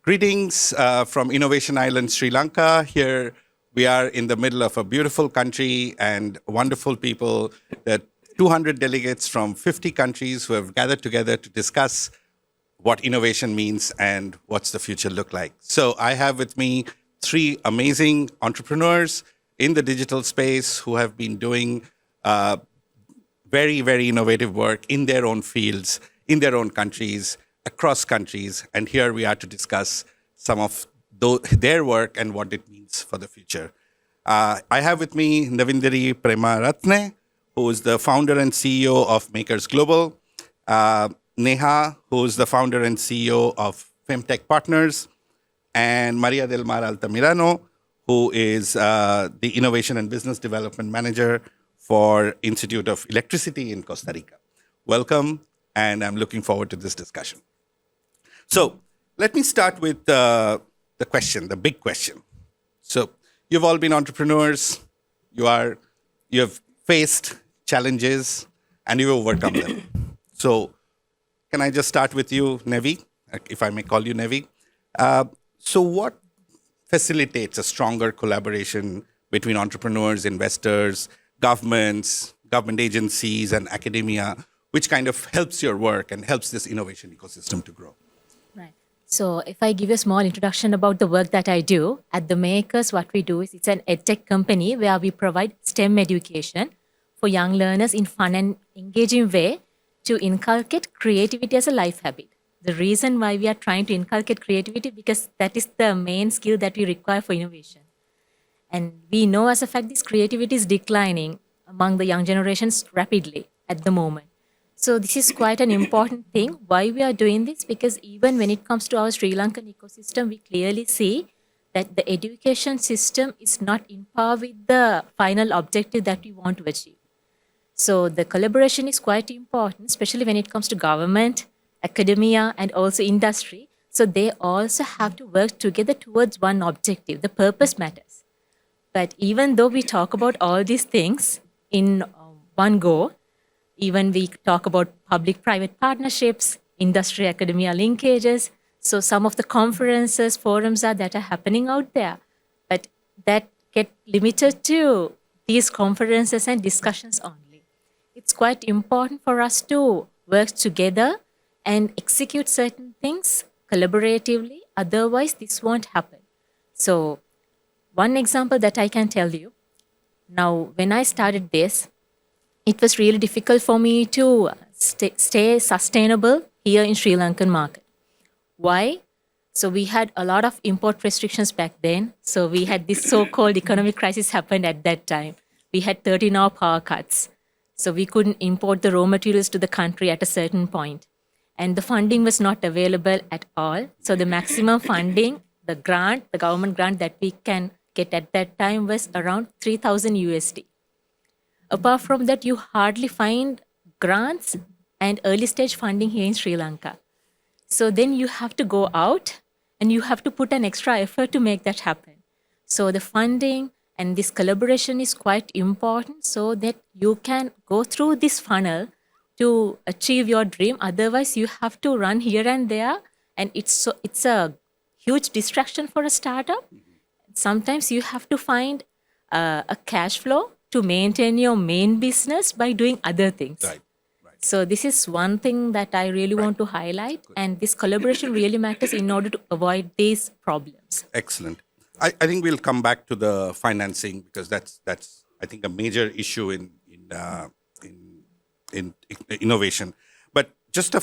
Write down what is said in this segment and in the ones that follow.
Greetings from Innovation Island, Sri Lanka. Here we are in the middle of a beautiful country and wonderful people. There are 200 delegates from 50 countries who have gathered together to discuss what innovation means and what's the future look like. So I have with me three amazing entrepreneurs in the digital space who have been doing very, very innovative work in their own fields, in their own countries, across countries. And here we are to discuss some of their work and what it means for the future. I have with me Navindari Premaratne, who is the founder and CEO of Makers Global, Neha, who is the founder and CEO of Fintech Partners, and Maria del Mar Altamirano, who is the Innovation and Business Development Manager for Institute of Electricity in Costa Rica. Welcome, and I'm looking forward to this discussion. So let me start with the question, the big question. So you've all been entrepreneurs. You have faced challenges, and you've overcome them. So can I just start with you, Nevi, if I may call you Nevi? So what facilitates a stronger collaboration between entrepreneurs, investors, governments, government agencies, and academia, which kind of helps your work and helps this innovation ecosystem to grow? Right. So if I give you a small introduction about the work that I do, at the Makers, what we do is it's an edtech company where we provide STEM education for young learners in fun and engaging way to inculcate creativity as a life habit. The reason why we are trying to inculcate creativity because that is the main skill that we require for innovation. And we know as a fact this creativity is declining among the young generations rapidly at the moment. So this is quite an important thing. Why we are doing this? Because even when it comes to our Sri Lankan ecosystem, we clearly see that the education system is not in par with the final objective that we want to achieve. So the collaboration is quite important, especially when it comes to government, academia, and also industry. So they also have to work together towards one objective. The purpose matters. But even though we talk about all these things in one go, even we talk about public-private partnerships, industry-academia linkages. So some of the conferences, forums that are happening out there, but that get limited to these conferences and discussions only. It's quite important for us to work together and execute certain things collaboratively. Otherwise, this won't happen. So one example that I can tell you, now when I started this, it was really difficult for me to stay sustainable here in Sri Lankan market. Why? So we had a lot of import restrictions back then. So we had this so-called economic crisis happened at that time. We had 13-hour power cuts. So we couldn't import the raw materials to the country at a certain point. And the funding was not available at all. So the maximum funding, the government grant that we can get at that time was around 3,000 USD. Apart from that, you hardly find grants and early stage funding here in Sri Lanka. So then you have to go out and you have to put an extra effort to make that happen. So the funding and this collaboration is quite important so that you can go through this funnel to achieve your dream. Otherwise, you have to run here and there, and it's a huge distraction for a startup. Sometimes you have to find a cash flow to maintain your main business by doing other things. Right. So this is one thing that I really want to highlight. Good. And this collaboration really matters in order to avoid these problems. Excellent. I think we'll come back to the financing because that's I think a major issue in innovation. But just a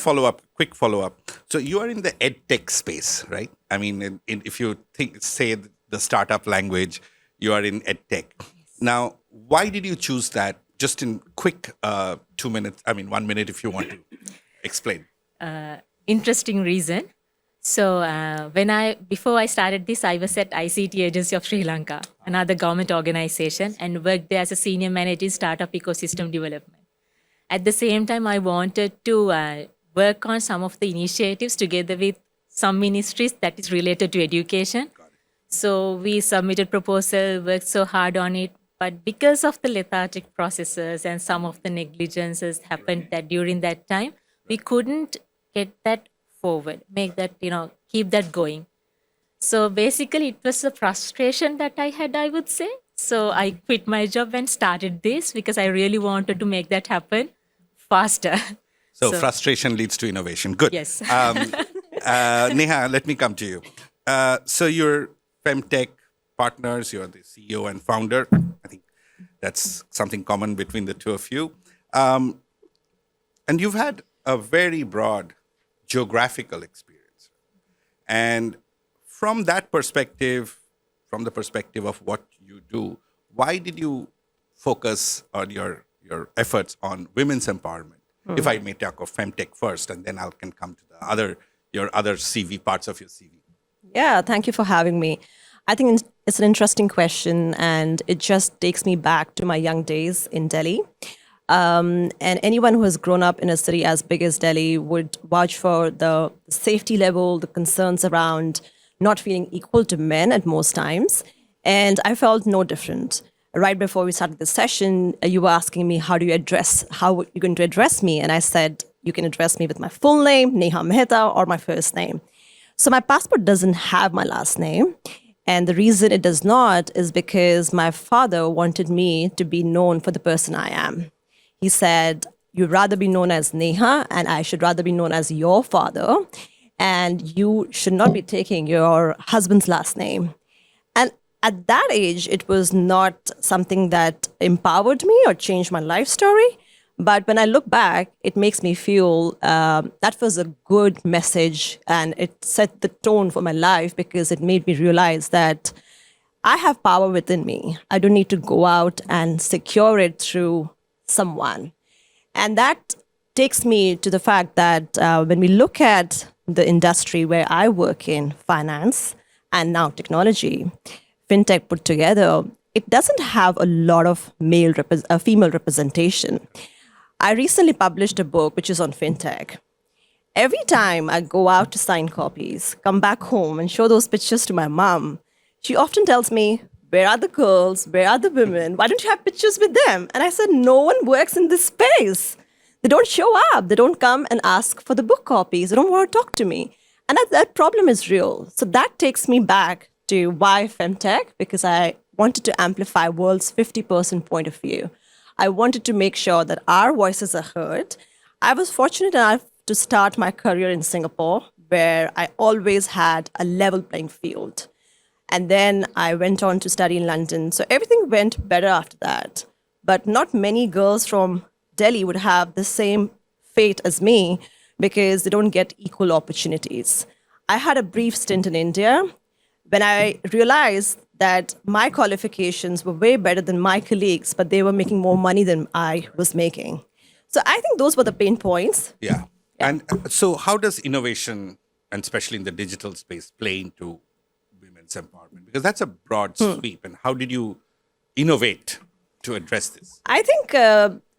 quick follow-up. So you are in the edtech space, right? I mean, if you say the startup language, you are in edtech. Now, why did you choose that? Just in quick 2 minutes, 1 minute if you want to explain. Interesting reason. So before I started this, I was at ICT Agency of Sri Lanka, another government organization, and worked there as a senior manager in startup ecosystem development. At the same time, I wanted to work on some of the initiatives together with some ministries that is related to education. So we submitted proposal, worked so hard on it. But because of the lethargic processes and some of the negligences happened that during that time, we couldn't get that forward, make that, keep that going. So basically, it was a frustration that I had, I would say. So I quit my job and started this because I really wanted to make that happen faster. So So, frustration leads to innovation. Good. yes. Neha, let me come to you. So you're Femtech partners. You're the CEO and founder. I think that's something common between the two of you. And you've had a very broad geographical experience. And from that perspective, from the perspective of what you do, why did you focus on your efforts on women's empowerment? If I may talk of Femtech first, and then I can come to the your other CV, parts of your CV. Yeah, thank you for having me. I think it's an interesting question, and it just takes me back to my young days in Delhi. And anyone who has grown up in a city as big as Delhi would vouch for the safety level, the concerns around not feeling equal to men at most times. And I felt no different. Right before we started the session, you were asking me, how you're going to address me? And I said, you can address me with my full name, Neha Mehta, or my first name. So my passport doesn't have my last name. And the reason it does not is because my father wanted me to be known for the person I am. He said, you'd rather be known as Neha, and I should rather be known as your father. And you should not be taking your husband's last name. And at that age, it was not something that empowered me or changed my life story. But when I look back, it makes me feel that was a good message, and it set the tone for my life because it made me realize that I have power within me. I don't need to go out and secure it through someone. And that takes me to the fact that when we look at the industry where I work in, finance and now technology, fintech put together, it doesn't have a lot of female representation. I recently published a book which is on fintech. Every time I go out to sign copies, come back home and show those pictures to my mom, she often tells me, where are the girls? Where are the women? Why don't you have pictures with them? And I said, no one works in this space. They don't show up. They don't come and ask for the book copies. They don't want to talk to me. And that problem is real. So that takes me back to why Femtech, because I wanted to amplify world's 50% point of view. I wanted to make sure that our voices are heard. I was fortunate enough to start my career in Singapore, where I always had a level playing field. And then I went on to study in London. So everything went better after that. But not many girls from Delhi would have the same fate as me because they don't get equal opportunities. I had a brief stint in India when I realized that my qualifications were way better than my colleagues, but they were making more money than I was making. So I think those were the pain points. Yeah. And so how does innovation, and especially in the digital space, play into women's empowerment? Because that's a broad sweep. And how did you innovate to address this? I think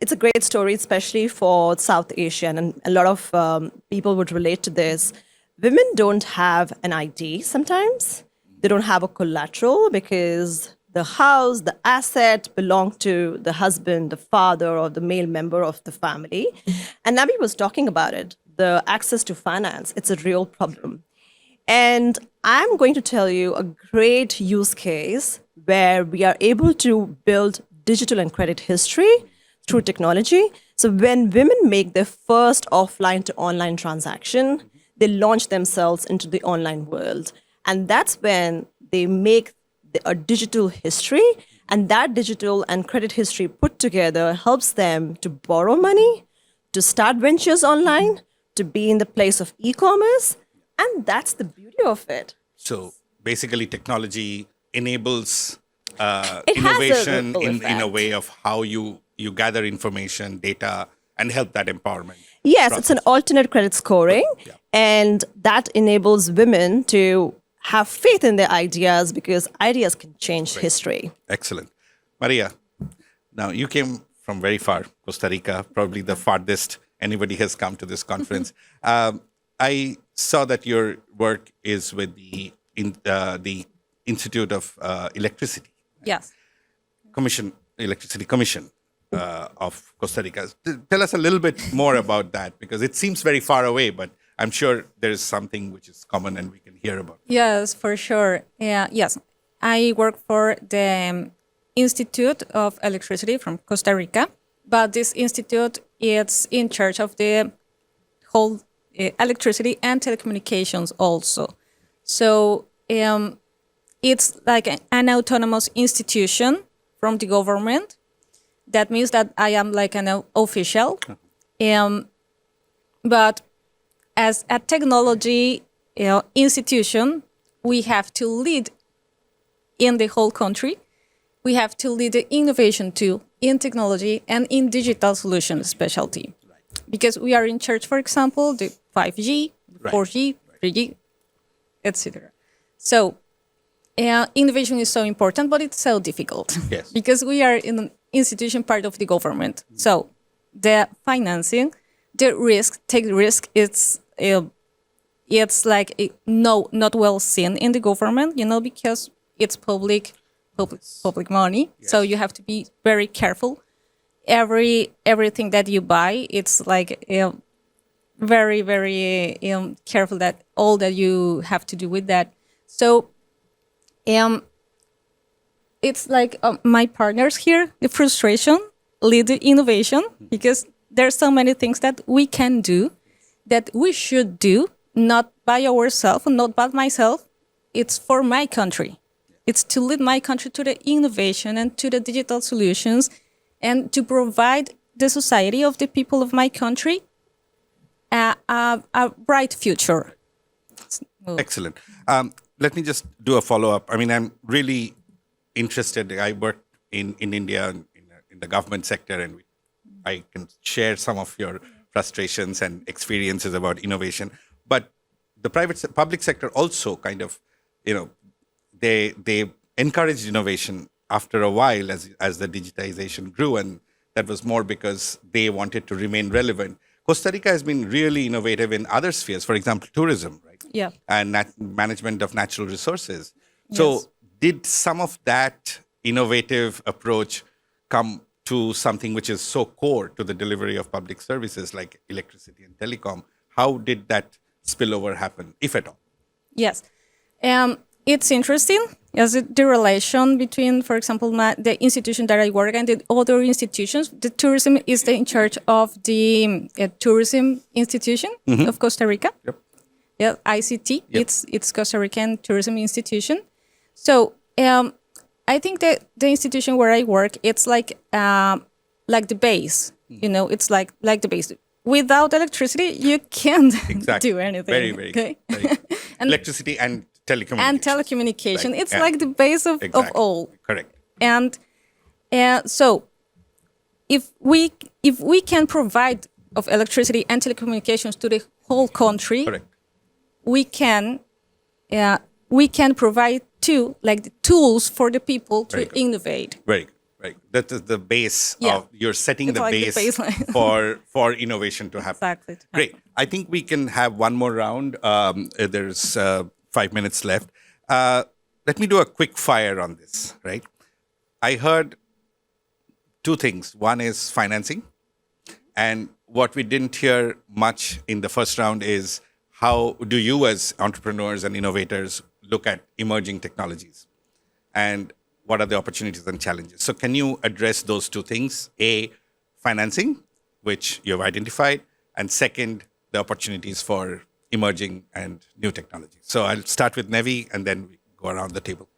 it's a great story, especially for South Asia, and a lot of people would relate to this. Women don't have an ID sometimes. They don't have a collateral because the house, the asset belong to the husband, the father, or the male member of the family. And Nabi was talking about it, the access to finance. It's a real problem. And I'm going to tell you a great use case where we are able to build digital and credit history through technology. So when women make their first offline to online transaction, they launch themselves into the online world. And that's when they make a digital history. And that digital and credit history put together helps them to borrow money, to start ventures online, to be in the place of e-commerce. And that's the beauty of it. So basically, technology enables It has a innovation ripple in a effect. way of how you gather information, data, and help that empowerment. Yes, it's an alternate credit scoring. Yeah. And that enables women to have faith in their ideas because ideas can change history. Excellent. Maria, now you came from very far, Costa Rica, probably the farthest anybody has come to this conference. I saw that your work is with the Institute of Electricity Yes. Electricity Commission of Costa Rica. Tell us a little bit more about that, because it seems very far away, but I'm sure there is something which is common and we can hear about. Yes, for sure. Yes, I work for the Institute of Electricity from Costa Rica, but this institute is in charge of the whole electricity and telecommunications also. So it's like an autonomous institution from the government. That means that I am like an official. But as a technology institution, we have to lead in the whole country. We have to lead the innovation too in technology and in digital solution specialty. Because we are in charge, for example, the 5G, 4G, 3G, etc. So innovation is so important, but it's so difficult. Yes. Because we are in an institution part of the government. So the financing, the risk, take risk, it's like not well seen in the government, because it's public money. Yes. So you have to be very careful. Everything that you buy, it's like very, very careful that all that you have to do with that. So it's like my partners here, the frustration lead the innovation, because there's so many things that we can do, that we should do, not by ourselves, not by myself. It's for my country. It's to lead my country to the innovation and to the digital solutions, and to provide the society of the people of my country a bright future. Excellent. Let me just do a follow-up. I mean, I'm really interested. I work in India in the government sector, and I can share some of your frustrations and experiences about innovation. But the public sector also kind of, they encouraged innovation after a while as the digitization grew, and that was more because they wanted to remain relevant. Costa Rica has been really innovative in other spheres, for example, tourism, right? Yeah. And management of natural resources. So Yes. did some of that innovative approach come to something which is so core to the delivery of public services like electricity and telecom? How did that spillover happen, if at all? Yes. It's interesting as the relation between, for example, the institution that I work and the other institutions. The tourism is in charge of the tourism institution of Costa Rica. Yep. Yeah, ICT. Yep. It's Costa Rican tourism institution. So I think that the institution where I work, it's like the base. It's like the base. Without electricity, you can't Exactly. do anything. Very, very good. Very good. Electricity and telecommunications. And telecommunication. Right. It's Yeah. like the base of all. Correct. And so if we can provide of electricity and telecommunications to the whole country, Correct. we can provide too, like the tools for the people to Very good. innovate. Very good. Right. That is the base Yeah. of you're setting It's the like the base baseline. for innovation to happen. Exactly. Great. I think we can have one more round. There's 5 minutes left. Let me do a quick fire on this, right? I heard two things. One is financing. And what we didn't hear much in the first round is how do you as entrepreneurs and innovators look at emerging technologies? And what are the opportunities and challenges? So can you address those two things? A, financing, which you've identified, and second, the opportunities for emerging and new technologies. So I'll start with Nevi, and then we go around the table.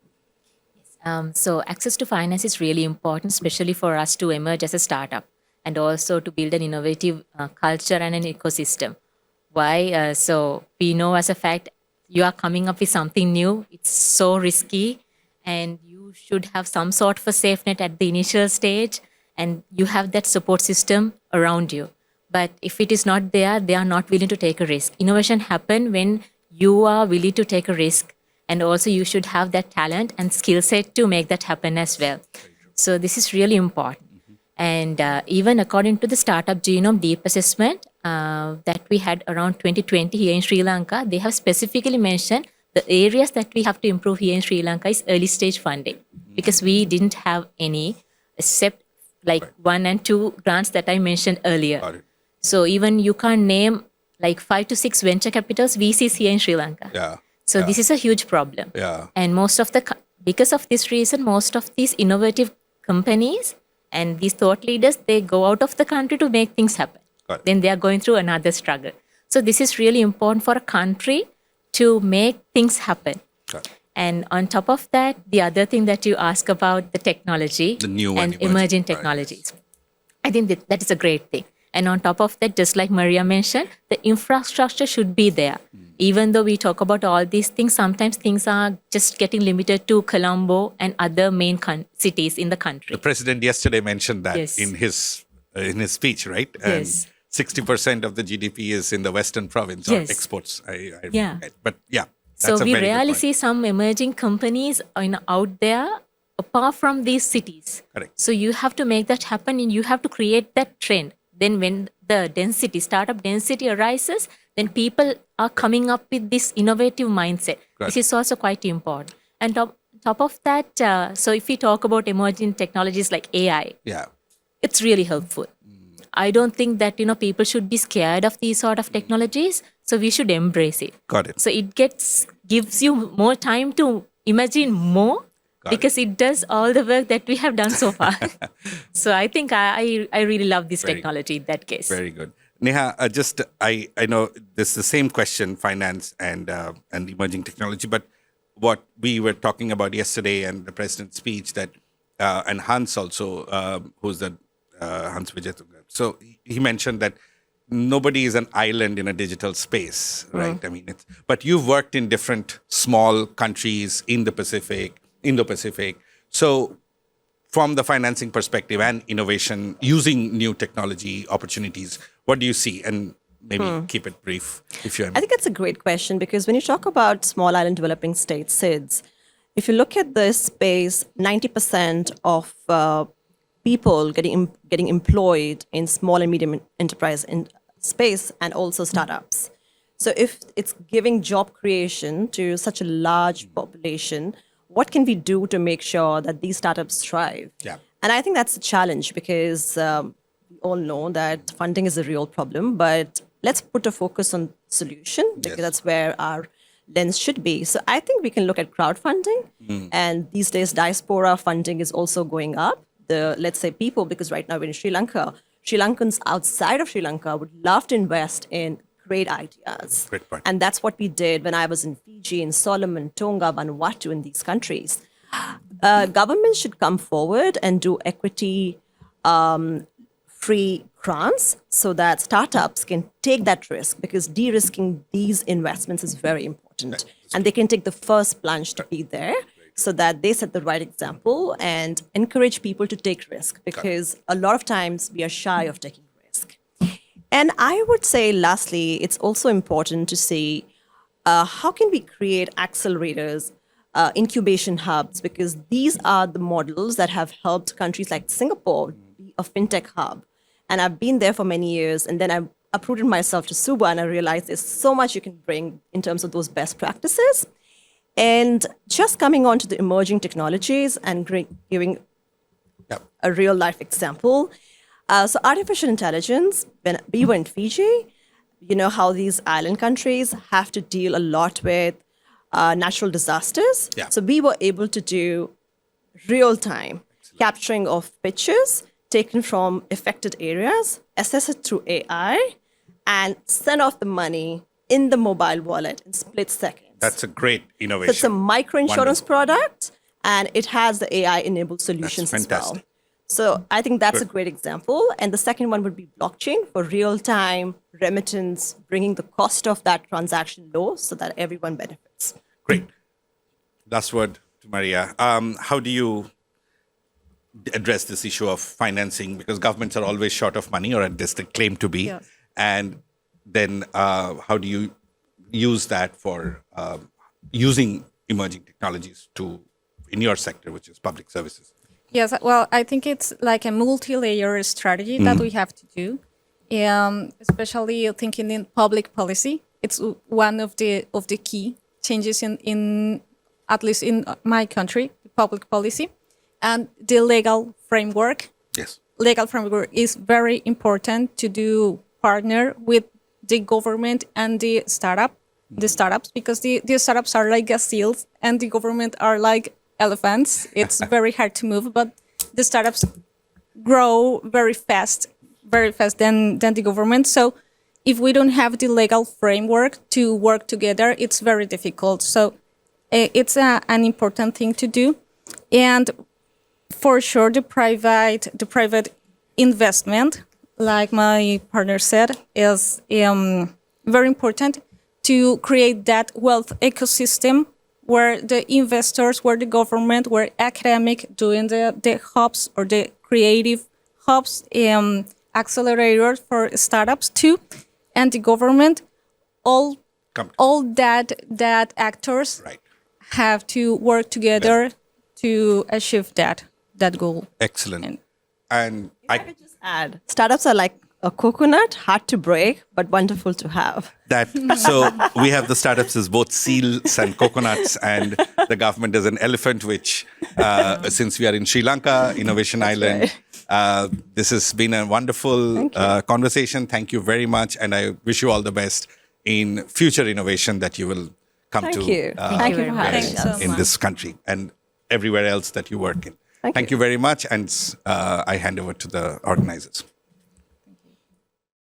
So access to finance is really important, especially for us to emerge as a startup and also to build an innovative culture and an ecosystem. Why? So we know as a fact, you are coming up with something new. It's so risky, and you should have some sort of a safe net at the initial stage, and you have that support system around you. But if it is not there, they are not willing to take a risk. Innovation happens when you are willing to take a risk, and also you should have that talent and skill set to make that happen as well. So this is really important. And even according to the Startup Genome Deep Assessment that we had around 2020 here in Sri Lanka, they have specifically mentioned the areas that we have to improve here in Sri Lanka is early stage funding, because we didn't have any except like 1 and 2 grants that I mentioned earlier. Got it. So even you can't name like 5 to 6 venture capitals VCs here in Sri Lanka. Yeah. So this is a huge problem. Yeah. And because of this reason, most of these innovative companies and these thought leaders, they go out of the country to make things happen. Got it. Then they are going through another struggle. So this is really important for a country to make things happen. Got it. And on top of that, the other thing that you ask about the technology The new and and emerging right, technologies. I think that is a great thing. And on top of that, just like Maria mentioned, the infrastructure should be there. Even though we talk about all these things, sometimes things are just getting limited to Colombo and other main cities in the country. The president yesterday mentioned that Yes. in his speech, right? And Yes. 60% of the GDP is in the Western province Yes. or exports. I Yeah. forget. But yeah, So that's a we very good rarely point. see some emerging companies out there apart from these cities. Correct. So you have to make that happen and you have to create that trend. Then when the startup density arises, then people are coming up with this innovative mindset. Correct. This is also quite important. And top of that, so if we talk about emerging technologies like AI, Yeah. it's really helpful. I don't think that people should be scared of these sort of technologies. So we should embrace it. Got it. So it gives you more time to imagine more because it does all the work that we have done so far. So I think I really love this Very technology in that case. Very good. Neha, I know this is the same question, finance and emerging technology, but what we were talking about yesterday and the president's speech that, and Hans also, who's the Hans Vijayatunga. So he mentioned that nobody is an island in a digital space, right? I mean, but you've worked in different small countries in the Indo-Pacific. So from the financing perspective and innovation, using new technology opportunities, what do you see? And maybe keep it brief, if you I think it's a great question because when you talk about small island developing states, SIDS, if you look at this space, 90% of people getting employed in small and medium enterprise in space and also startups. So if it's giving job creation to such a large population, what can we do to make sure that these startups thrive? Yeah. And I think that's a challenge because we all know that funding is a real problem, but let's put a focus on solution because Yes. that's where our lens should be. So I think we can look at crowdfunding, and these days diaspora funding is also going up. Let's say people, because right now we're in Sri Lanka, Sri Lankans outside of Sri Lanka would love to invest in great ideas. Great point. And that's what we did when I was in Fiji, in Solomon, Tonga, Vanuatu, in these countries. Governments should come forward and do equity free grants so that startups can take that risk because de-risking these investments is very important. And they can take the first plunge to be there so that they set the right example and encourage people to take risk because a lot of times we are shy of taking risk. And I would say, lastly, it's also important to see how can we create accelerators, incubation hubs, because these are the models that have helped countries like Singapore be a fintech hub. And I've been there for many years, and then I uprooted myself to Suba, and I realized there's so much you can bring in terms of those best practices. And just coming on to the emerging technologies and giving a real life example. So artificial intelligence, when we were in Fiji, you know how these island countries have to deal a lot with natural disasters. Yeah. So we were able to do real-time capturing of pictures taken from affected areas, assess it through AI, and send off the money in the mobile wallet in split seconds. That's a great innovation. So it's a micro-insurance Wonderful. product, and it has the AI-enabled solutions as well. fantastic. So I think that's a great example. And the second one would be blockchain for real-time remittance, bringing the cost of that transaction low so that everyone benefits. Great. Last word to Maria. How do you address this issue of financing? Because governments are always short of money, or at least they claim to be. Yes. And then how do you use that for using emerging technologies in your sector, which is public services? Yes, well, I think it's like a multi-layer strategy that we have to do, especially thinking in public policy. It's one of the key changes in at least in my country, public policy, and the legal framework. Yes. Legal framework is very important to do partner with the government and the startups, because the startups are like gazelles and the government are like elephants. It's very hard to move, but the startups grow very fast than the government. So if we don't have the legal framework to work together, it's very difficult. So it's an important thing to do. And for sure, the private investment, like my partner said, is very important to create that wealth ecosystem where the investors, where the government, where academic doing the hubs or the creative hubs, accelerators for startups too, and the government, all that actors Right. have to work together to achieve that goal. Excellent. And I could just add, startups are like a coconut, hard to break, but wonderful to have. so we have the startups as both seals and coconuts, and the government as an elephant, which since we are in Sri Lanka, Innovation Island, this has been a wonderful conversation. Thank you very much, and I wish you all the best in future innovation that you will come Thank to you. Thank you for having Thanks so us. in much. this country and everywhere else that you work in. Thank Thank you very much, and I hand over to the organizers.